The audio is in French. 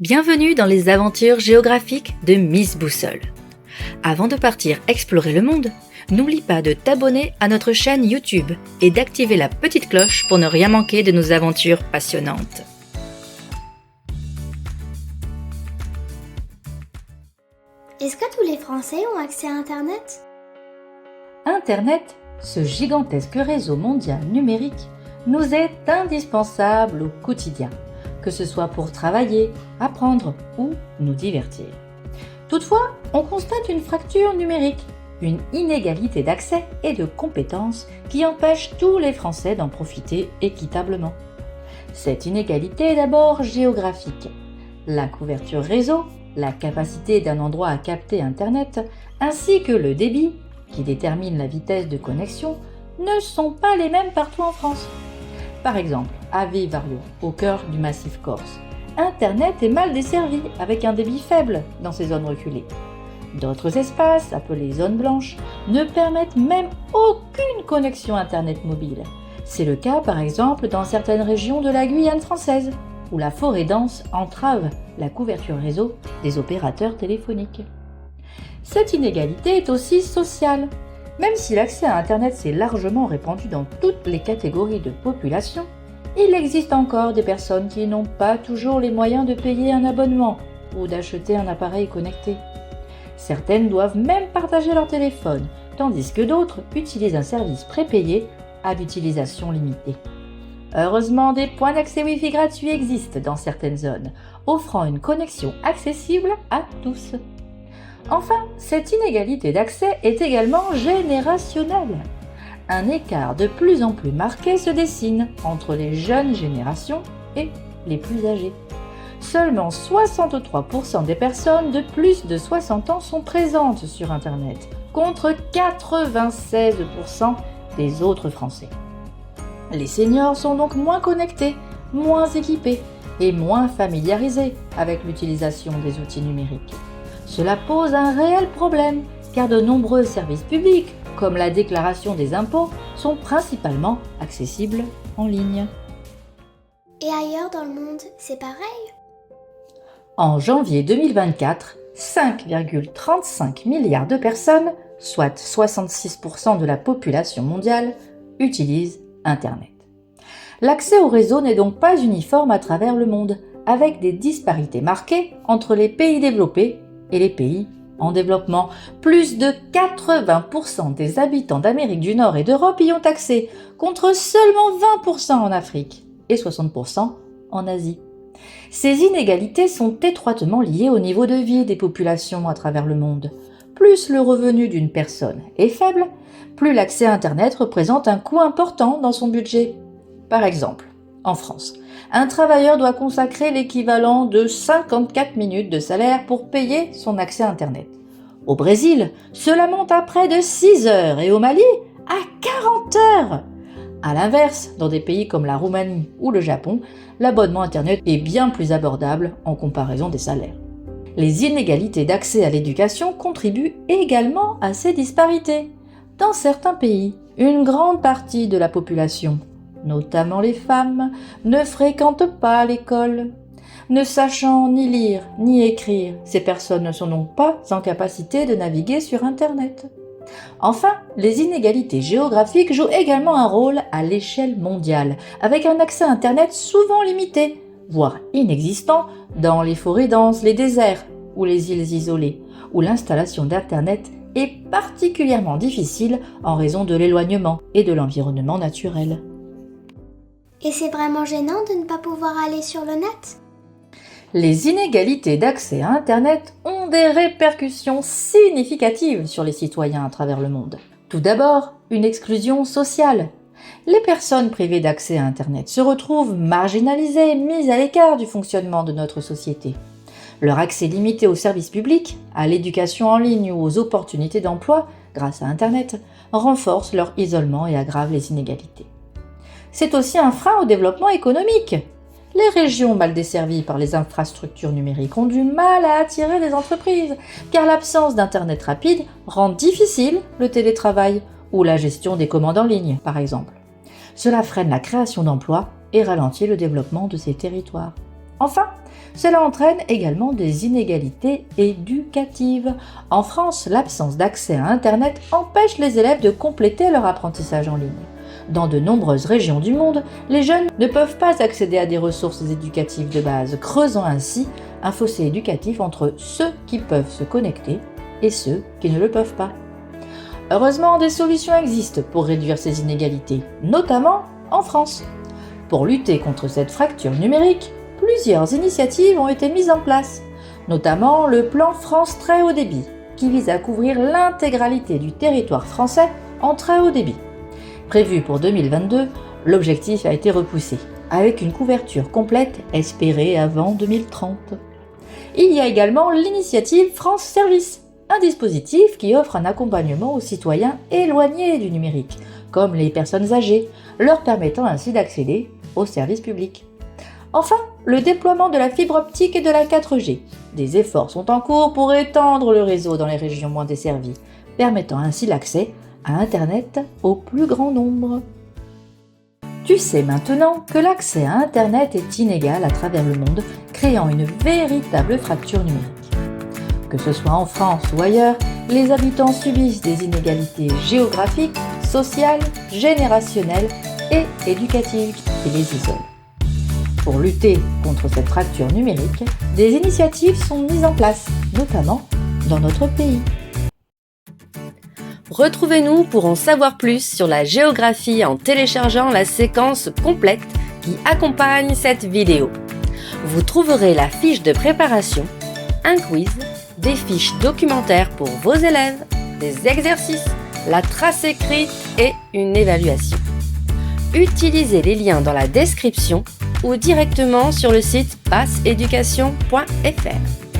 Bienvenue dans les aventures géographiques de Miss Boussole. Avant de partir explorer le monde, n'oublie pas de t'abonner à notre chaîne YouTube et d'activer la petite cloche pour ne rien manquer de nos aventures passionnantes. Est-ce que tous les Français ont accès à Internet ? Internet, ce gigantesque réseau mondial numérique, nous est indispensable au quotidien, que ce soit pour travailler, apprendre ou nous divertir. Toutefois, on constate une fracture numérique, une inégalité d'accès et de compétences qui empêche tous les Français d'en profiter équitablement. Cette inégalité est d'abord géographique. La couverture réseau, la capacité d'un endroit à capter Internet, ainsi que le débit, qui détermine la vitesse de connexion, ne sont pas les mêmes partout en France. Par exemple, à Vivario, au cœur du massif corse, Internet est mal desservi avec un débit faible dans ces zones reculées. D'autres espaces, appelés zones blanches, ne permettent même aucune connexion Internet mobile. C'est le cas par exemple dans certaines régions de la Guyane française, où la forêt dense entrave la couverture réseau des opérateurs téléphoniques. Cette inégalité est aussi sociale. Même si l'accès à Internet s'est largement répandu dans toutes les catégories de population, il existe encore des personnes qui n'ont pas toujours les moyens de payer un abonnement ou d'acheter un appareil connecté. Certaines doivent même partager leur téléphone, tandis que d'autres utilisent un service prépayé à l'utilisation limitée. Heureusement, des points d'accès Wi-Fi gratuits existent dans certaines zones, offrant une connexion accessible à tous. Enfin, cette inégalité d'accès est également générationnelle. Un écart de plus en plus marqué se dessine entre les jeunes générations et les plus âgés. Seulement 63% des personnes de plus de 60 ans sont présentes sur Internet, contre 96% des autres Français. Les seniors sont donc moins connectés, moins équipés et moins familiarisés avec l'utilisation des outils numériques. Cela pose un réel problème, car de nombreux services publics, comme la déclaration des impôts, sont principalement accessibles en ligne. Et ailleurs dans le monde, c'est pareil ? En janvier 2024, 5,35 milliards de personnes, soit 66% de la population mondiale, utilisent Internet. L'accès au réseau n'est donc pas uniforme à travers le monde, avec des disparités marquées entre les pays développés et les pays en développement. Plus de 80% des habitants d'Amérique du Nord et d'Europe y ont accès, contre seulement 20% en Afrique et 60% en Asie. Ces inégalités sont étroitement liées au niveau de vie des populations à travers le monde. Plus le revenu d'une personne est faible, plus l'accès à Internet représente un coût important dans son budget. Par exemple, en France, un travailleur doit consacrer l'équivalent de 54 minutes de salaire pour payer son accès à Internet. Au Brésil, cela monte à près de 6 heures et au Mali, à 40 heures. A l'inverse, dans des pays comme la Roumanie ou le Japon, l'abonnement Internet est bien plus abordable en comparaison des salaires. Les inégalités d'accès à l'éducation contribuent également à ces disparités. Dans certains pays, une grande partie de la population, notamment les femmes, ne fréquentent pas l'école. Ne sachant ni lire ni écrire, ces personnes ne sont donc pas en capacité de naviguer sur Internet. Enfin, les inégalités géographiques jouent également un rôle à l'échelle mondiale, avec un accès à Internet souvent limité, voire inexistant, dans les forêts denses, les déserts ou les îles isolées, où l'installation d'Internet est particulièrement difficile en raison de l'éloignement et de l'environnement naturel. Et c'est vraiment gênant de ne pas pouvoir aller sur le net ? Les inégalités d'accès à Internet ont des répercussions significatives sur les citoyens à travers le monde. Tout d'abord, une exclusion sociale. Les personnes privées d'accès à Internet se retrouvent marginalisées, mises à l'écart du fonctionnement de notre société. Leur accès limité aux services publics, à l'éducation en ligne ou aux opportunités d'emploi grâce à Internet renforce leur isolement et aggrave les inégalités. C'est aussi un frein au développement économique. Les régions mal desservies par les infrastructures numériques ont du mal à attirer les entreprises, car l'absence d'Internet rapide rend difficile le télétravail ou la gestion des commandes en ligne, par exemple. Cela freine la création d'emplois et ralentit le développement de ces territoires. Enfin, cela entraîne également des inégalités éducatives. En France, l'absence d'accès à Internet empêche les élèves de compléter leur apprentissage en ligne. Dans de nombreuses régions du monde, les jeunes ne peuvent pas accéder à des ressources éducatives de base, creusant ainsi un fossé éducatif entre ceux qui peuvent se connecter et ceux qui ne le peuvent pas. Heureusement, des solutions existent pour réduire ces inégalités, notamment en France. Pour lutter contre cette fracture numérique, plusieurs initiatives ont été mises en place, notamment le plan France Très Haut Débit, qui vise à couvrir l'intégralité du territoire français en très haut débit. Prévu pour 2022, l'objectif a été repoussé, avec une couverture complète espérée avant 2030. Il y a également l'initiative France Service, un dispositif qui offre un accompagnement aux citoyens éloignés du numérique, comme les personnes âgées, leur permettant ainsi d'accéder aux services publics. Enfin, le déploiement de la fibre optique et de la 4G. Des efforts sont en cours pour étendre le réseau dans les régions moins desservies, permettant ainsi l'accès à Internet au plus grand nombre. Tu sais maintenant que l'accès à Internet est inégal à travers le monde, créant une véritable fracture numérique. Que ce soit en France ou ailleurs, les habitants subissent des inégalités géographiques, sociales, générationnelles et éducatives qui les isolent. Pour lutter contre cette fracture numérique, des initiatives sont mises en place, notamment dans notre pays. Retrouvez-nous pour en savoir plus sur la géographie en téléchargeant la séquence complète qui accompagne cette vidéo. Vous trouverez la fiche de préparation, un quiz, des fiches documentaires pour vos élèves, des exercices, la trace écrite et une évaluation. Utilisez les liens dans la description ou directement sur le site passeeducation.fr.